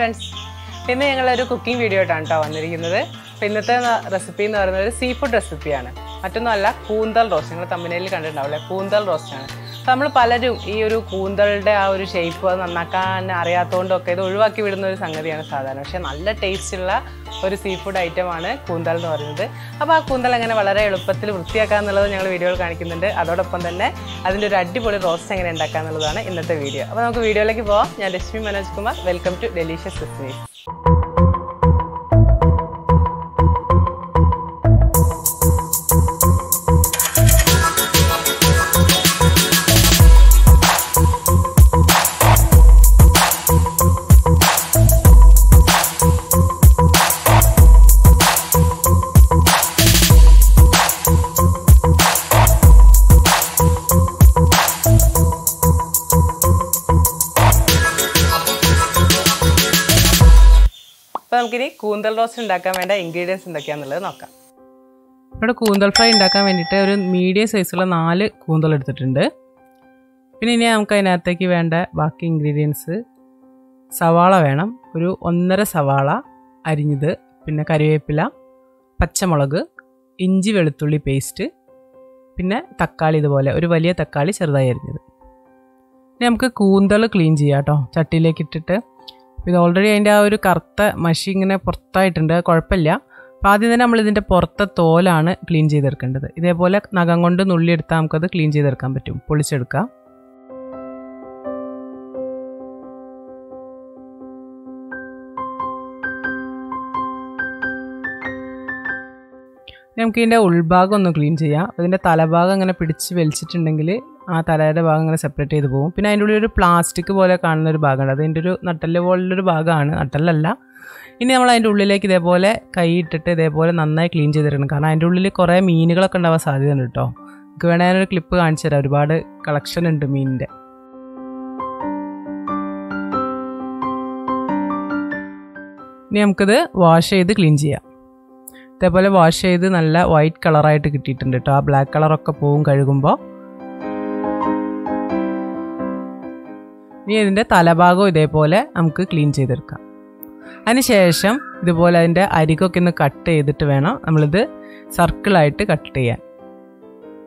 friends. ഇന്ന് ഞങ്ങൾ ഒരു കുക്കിംഗ് വീഡിയോ ആയിട്ടാണ് ട്ടോ വന്നിരിക്കുന്നത്. ഇന്നത്തെ റെസിപ്പി എന്ന് പറയുന്നത് ഒരു സീ ഫുഡ് റെസിപ്പിയാണ്. മറ്റൊന്നുമല്ല കൂന്തൽ റോസ്റ്റ്. നിങ്ങൾ തമ്പനയിൽ കണ്ടിട്ടുണ്ടാവില്ലേ, കൂന്തൽ റോസ്റ്റ് ആണ്. നമ്മൾ പലരും ഈ ഒരു കൂന്തളുടെ ആ ഒരു ഷേപ്പ് അത് നന്നാക്കാൻ അറിയാത്തതുകൊണ്ടൊക്കെ ഇത് ഒഴിവാക്കി വിടുന്ന ഒരു സംഗതിയാണ് സാധാരണ. പക്ഷേ നല്ല ടേസ്റ്റുള്ള ഒരു സീ ഫുഡ് ഐറ്റമാണ് കൂന്തൽ എന്ന് പറയുന്നത്. അപ്പോൾ ആ കൂന്തൽ എങ്ങനെ വളരെ എളുപ്പത്തിൽ വൃത്തിയാക്കാന്നുള്ളത് ഞങ്ങൾ വീഡിയോയിൽ കാണിക്കുന്നുണ്ട്. അതോടൊപ്പം തന്നെ അതിൻ്റെ ഒരു അടിപൊളി റോസ്റ്റ് എങ്ങനെ ഉണ്ടാക്കാന്നുള്ളതാണ് ഇന്നത്തെ വീഡിയോ. അപ്പോൾ നമുക്ക് വീഡിയോയിലേക്ക് പോവാം. ഞാൻ Reshmi Manoj Kumar. Welcome to delicious destinies. അപ്പോൾ നമുക്കിനി കൂന്തൽ റോസ്റ്റ് ഉണ്ടാക്കാൻ വേണ്ട ഇൻഗ്രീഡിയൻസ് എന്തൊക്കെയാണെന്നുള്ളത് നോക്കാം. ഇവിടെ കൂന്തൽ ഫ്രൈ ഉണ്ടാക്കാൻ വേണ്ടിയിട്ട് ഒരു മീഡിയം സൈസുള്ള 4 കൂന്തൽ എടുത്തിട്ടുണ്ട്. പിന്നെ ഇനി നമുക്ക് അതിനകത്തേക്ക് വേണ്ട ബാക്കി ഇൻഗ്രീഡിയൻസ് സവാള വേണം, ഒരു 1.5 സവാള അരിഞ്ഞത്, പിന്നെ കറിവേപ്പില, പച്ചമുളക്, ഇഞ്ചി വെളുത്തുള്ളി പേസ്റ്റ്, പിന്നെ തക്കാളി, ഇതുപോലെ ഒരു വലിയ തക്കാളി ചെറുതായി അരിഞ്ഞത്. ഇനി നമുക്ക് കൂന്തൽ ക്ലീൻ ചെയ്യാം കേട്ടോ, ചട്ടിയിലേക്ക് ഇട്ടിട്ട്. ഇത് ഓൾറെഡി അതിൻ്റെ ആ ഒരു കറുത്ത മഷി ഇങ്ങനെ പുറത്തായിട്ടുണ്ട്, കുഴപ്പമില്ല. അപ്പോൾ ആദ്യം തന്നെ നമ്മളിതിൻ്റെ പുറത്തെ തോലാണ് ക്ലീൻ ചെയ്തെടുക്കേണ്ടത്. ഇതേപോലെ നഖം കൊണ്ട് നുള്ളിയെടുത്താൽ നമുക്കത് ക്ലീൻ ചെയ്തെടുക്കാൻ പറ്റും, പൊളിച്ചെടുക്കാം. നമുക്ക് ഇതിൻ്റെ ഉൾഭാഗം ഒന്ന് ക്ലീൻ ചെയ്യാം. അതിൻ്റെ തലഭാഗം അങ്ങനെ പിടിച്ച് വലിച്ചിട്ടുണ്ടെങ്കിൽ ആ തലയുടെ ഭാഗം അങ്ങനെ സെപ്പറേറ്റ് ചെയ്ത് പോകും. പിന്നെ അതിൻ്റെ ഉള്ളിൽ ഒരു പ്ലാസ്റ്റിക് പോലെ കാണുന്നൊരു ഭാഗമുണ്ട്, അതിൻ്റെ ഒരു നട്ടല് പോലുള്ളൊരു ഭാഗമാണ്, നട്ടലല്ല. ഇനി നമ്മൾ അതിൻ്റെ ഉള്ളിലേക്ക് ഇതേപോലെ കൈ ഇട്ടിട്ട് ഇതേപോലെ നന്നായി ക്ലീൻ ചെയ്തിടണം. കാരണം അതിൻ്റെ ഉള്ളിൽ കുറേ മീനുകളൊക്കെ ഉണ്ടാവാൻ സാധ്യതയുണ്ട് കേട്ടോ. നമുക്ക് വേണമെങ്കിൽ ഞാനൊരു ക്ലിപ്പ് കാണിച്ചു തരാം, ഒരുപാട് കളക്ഷൻ ഉണ്ട് മീനിൻ്റെ. ഇനി നമുക്കിത് വാഷ് ചെയ്ത് ക്ലീൻ ചെയ്യാം. ഇതേപോലെ വാഷ് ചെയ്ത് നല്ല വൈറ്റ് കളറായിട്ട് കിട്ടിയിട്ടുണ്ട് കേട്ടോ. ആ ബ്ലാക്ക് കളറൊക്കെ പോവും കഴുകുമ്പോൾ. ഇനി ഇതിൻ്റെ തലഭാഗവും ഇതേപോലെ നമുക്ക് ക്ലീൻ ചെയ്തെടുക്കാം. അതിനുശേഷം ഇതുപോലെ അതിൻ്റെ അരികൊക്കെ ഒന്ന് കട്ട് ചെയ്തിട്ട് വേണം നമ്മളിത് സർക്കിളായിട്ട് കട്ട് ചെയ്യാൻ.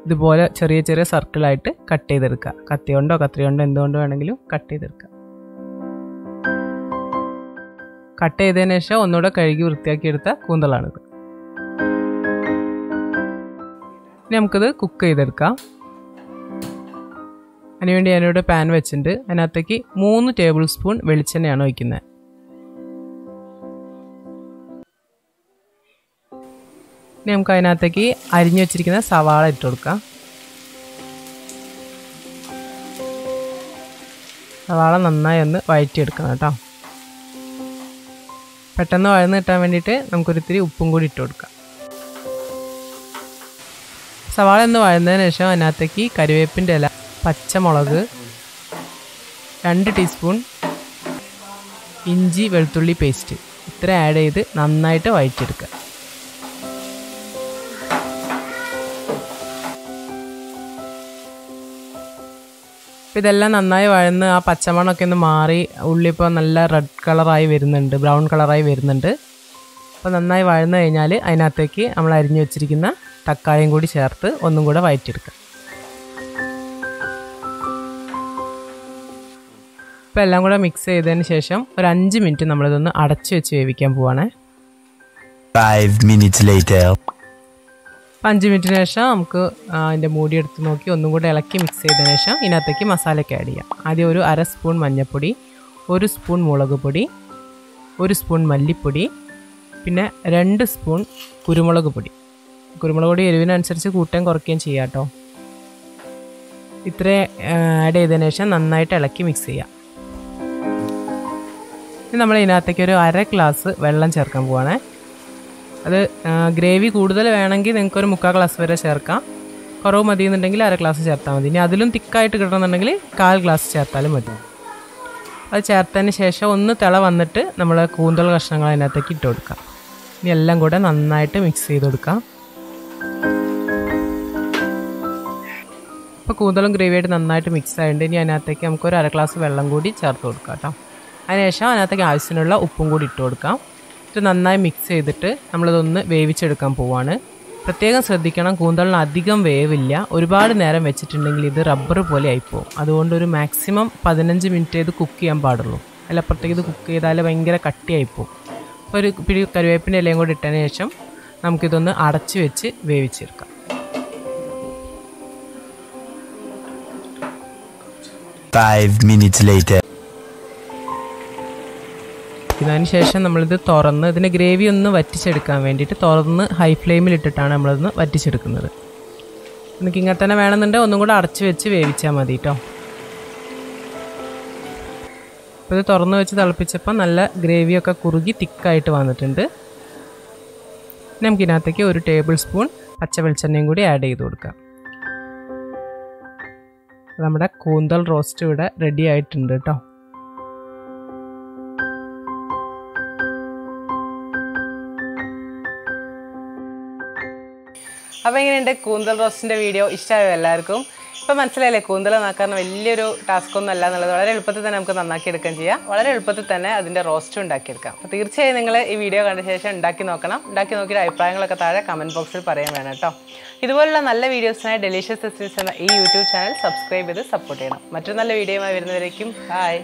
ഇതുപോലെ ചെറിയ ചെറിയ സർക്കിളായിട്ട് കട്ട് ചെയ്തെടുക്കുക. കത്തി കൊണ്ടോ കത്രി കൊണ്ടോ എന്തുകൊണ്ട് വേണമെങ്കിലും കട്ട് ചെയ്തെടുക്കുക. കട്ട് ചെയ്തതിന് ശേഷം ഒന്നുകൂടെ കഴുകി വൃത്തിയാക്കിയെടുത്ത കൂന്തലാണിത്. ഇനി നമുക്കിത് കുക്ക് ചെയ്തെടുക്കാം. അതിനുവേണ്ടി ഞാനിവിടെ പാൻ വെച്ചിട്ടുണ്ട്. അതിനകത്തേക്ക് 3 ടേബിൾ സ്പൂൺ വെളിച്ചെണ്ണയാണ് ഒഴിക്കുന്നത്. ഇനി നമുക്ക് അതിനകത്തേക്ക് അരിഞ്ഞു വെച്ചിരിക്കുന്ന സവാള ഇട്ട് കൊടുക്കാം. സവാള നന്നായി ഒന്ന് വഴറ്റിയെടുക്കണം കേട്ടോ. പെട്ടെന്ന് വഴന്ന് കിട്ടാൻ വേണ്ടിയിട്ട് നമുക്കൊരിത്തിരി ഉപ്പും കൂടി ഇട്ട് കൊടുക്കാം. സവാള ഒന്ന് വഴന്നതിന് ശേഷം അതിനകത്തേക്ക് കറിവേപ്പിൻ്റെ ഇല, പച്ചമുളക്, 2 ടീസ്പൂൺ ഇഞ്ചി വെളുത്തുള്ളി പേസ്റ്റ്, ഇത്ര ആഡ് ചെയ്ത് നന്നായിട്ട് വഴറ്റിയെടുക്കുക. അപ്പോൾ ഇതെല്ലാം നന്നായി വഴന്ന് ആ പച്ചമണമൊക്കെ ഒന്ന് മാറി ഉള്ളി ഇപ്പോൾ നല്ല റെഡ് കളറായി വരുന്നുണ്ട്, ബ്രൗൺ കളറായി വരുന്നുണ്ട്. അപ്പോൾ നന്നായി വഴന്നു കഴിഞ്ഞാൽ അതിനകത്തേക്ക് നമ്മൾ അരിഞ്ഞു വെച്ചിരിക്കുന്ന തക്കാളിയും കൂടി ചേർത്ത് ഒന്നും കൂടെ വഴറ്റിയെടുക്കുക. ഇപ്പോൾ എല്ലാം കൂടെ മിക്സ് ചെയ്തതിന് ശേഷം ഒരു 5 മിനിറ്റ് നമ്മളിതൊന്ന് അടച്ചു വെച്ച് വേവിക്കാൻ പോവാണ്. 5 minutes later. 5 മിനിറ്റിന് ശേഷം നമുക്ക് അതിൻ്റെ മൂടി എടുത്ത് നോക്കി ഒന്നും കൂടെ ഇളക്കി മിക്സ് ചെയ്തതിന് ശേഷം ഇതിനകത്തേക്ക് മസാലയ്ക്ക് ആഡ് ചെയ്യാം. ആദ്യം ഒരു 1/2 സ്പൂൺ മഞ്ഞൾപ്പൊടി, 1 സ്പൂൺ മുളക് പൊടി, 1 സ്പൂൺ മല്ലിപ്പൊടി, പിന്നെ 2 സ്പൂൺ കുരുമുളക് പൊടി. കുരുമുളക് പൊടി എരിവിനനുസരിച്ച് കൂട്ടുകയും കുറയ്ക്കുകയും ചെയ്യാം കേട്ടോ. ഇത്ര ആഡ് ചെയ്തതിന് ശേഷം നന്നായിട്ട് ഇളക്കി മിക്സ് ചെയ്യാം. ഇനി നമ്മൾ ഇതിനകത്തേക്ക് ഒരു 1/2 ഗ്ലാസ് വെള്ളം ചേർക്കാൻ പോവാണ്. അത് ഗ്രേവി കൂടുതൽ വേണമെങ്കിൽ നിങ്ങൾക്കൊരു 3/4 ഗ്ലാസ് വരെ ചേർക്കാം. കുറവ് മതി എന്നുണ്ടെങ്കിൽ 1/2 ഗ്ലാസ് ചേർത്താൽ മതി. ഇനി അതിലും തിക്കായിട്ട് കിട്ടണമെന്നുണ്ടെങ്കിൽ 1/4 ഗ്ലാസ് ചേർത്താലും മതി. അത് ചേർത്തതിന് ശേഷം ഒന്ന് തിള വന്നിട്ട് നമ്മൾ കൂന്തൽ കഷ്ണങ്ങൾ അതിനകത്തേക്ക് ഇട്ട് കൊടുക്കാം. ഇനി എല്ലാം കൂടെ നന്നായിട്ട് മിക്സ് ചെയ്ത് കൊടുക്കാം. ഇപ്പോൾ കൂന്തലും ഗ്രേവിയായിട്ട് നന്നായിട്ട് മിക്സ് ആയിട്ടുണ്ട്. ഇനി അതിനകത്തേക്ക് നമുക്ക് ഒരു 1/2 ഗ്ലാസ് വെള്ളം കൂടി ചേർത്ത് കൊടുക്കാം കേട്ടോ. അതിനുശേഷം അതിനകത്തേക്ക് ആവശ്യത്തിനുള്ള ഉപ്പും കൂടി ഇട്ട് കൊടുക്കാം. ഇത് നന്നായി മിക്സ് ചെയ്തിട്ട് നമ്മളിതൊന്ന് വേവിച്ചെടുക്കാൻ പോവാണ്. പ്രത്യേകം ശ്രദ്ധിക്കണം, കൂന്തളിന് അധികം വേവില്ല. ഒരുപാട് നേരം വെച്ചിട്ടുണ്ടെങ്കിൽ ഇത് റബ്ബർ പോലെ ആയിപ്പോവും. അതുകൊണ്ട് ഒരു മാക്സിമം 15 മിനിറ്റ് ഇത് കുക്ക് ചെയ്യാൻ പാടുള്ളൂ. അതിലപ്പുറത്തേക്ക് ഇത് കുക്ക് ചെയ്താൽ ഭയങ്കര കട്ടിയായിപ്പോവും. അപ്പോൾ ഒരു പിടി കറിവേപ്പിൻ്റെ ഇലയും കൂടി ഇട്ടതിന് ശേഷം നമുക്കിതൊന്ന് അടച്ച് വെച്ച് വേവിച്ചെടുക്കാം. 5 minutes later. അതിന് ശേഷം നമ്മളിത് തുറന്ന് ഇതിൻ്റെ ഗ്രേവി ഒന്ന് വറ്റിച്ചെടുക്കാൻ വേണ്ടിയിട്ട് തുറന്ന് ഹൈ ഫ്ലെയിമിൽ ഇട്ടിട്ടാണ് നമ്മളിതൊന്ന് വറ്റിച്ചെടുക്കുന്നത്. എനിക്ക് ഇങ്ങനെ തന്നെ വേണമെന്നുണ്ടെങ്കിൽ ഒന്നും കൂടെ അടച്ച് വെച്ച് വേവിച്ചാൽ മതി കേട്ടോ. അപ്പോൾ ഇത് തുറന്ന് വെച്ച് തിളപ്പിച്ചപ്പോൾ നല്ല ഗ്രേവിയൊക്കെ കുറുകി തിക്കായിട്ട് വന്നിട്ടുണ്ട്. നമുക്കിതിനകത്തേക്ക് 1 ടേബിൾ സ്പൂൺ പച്ച വെളിച്ചെണ്ണയും കൂടി ആഡ് ചെയ്ത് കൊടുക്കാം. നമ്മുടെ കൂന്തൽ റോസ്റ്റ് ഇവിടെ റെഡി ആയിട്ടുണ്ട് കേട്ടോ. അപ്പോൾ എങ്ങനെയുണ്ട് കൂന്തൽ റോസ്റ്റിൻ്റെ വീഡിയോ? ഇഷ്ടമായോ എല്ലാവർക്കും? ഇപ്പോൾ മനസ്സിലായില്ലേ, കൂന്തൽ നന്നാക്കാൻ വലിയൊരു ടാസ്ക് ഒന്നും അല്ല എന്നുള്ളത്. വളരെ എളുപ്പത്തിൽ തന്നെ നമുക്ക് നന്നാക്കിയെടുക്കുകയും ചെയ്യാം. വളരെ എളുപ്പത്തിൽ തന്നെ അതിൻ്റെ റോസ്റ്റ് ഉണ്ടാക്കിയെടുക്കാം. അപ്പോൾ തീർച്ചയായും നിങ്ങൾ ഈ വീഡിയോ കണ്ട ശേഷം ഉണ്ടാക്കി നോക്കണം. ഉണ്ടാക്കി നോക്കിയിട്ട് അഭിപ്രായങ്ങളൊക്കെ താഴെ കമൻറ്റ് ബോക്സിൽ പറയാൻ വേണം കേട്ടോ. ഇതുപോലുള്ള നല്ല വീഡിയോസിനായി ഡെലീഷ്യസ് ഡെസ്റ്റിനീസ് എന്ന ഈ യൂട്യൂബ് ചാനൽ സബ്സ്ക്രൈബ് ചെയ്ത് സപ്പോർട്ട് ചെയ്യണം. മറ്റൊരു നല്ല വീഡിയോയുമായി വരുന്നവരേക്കും ബൈ.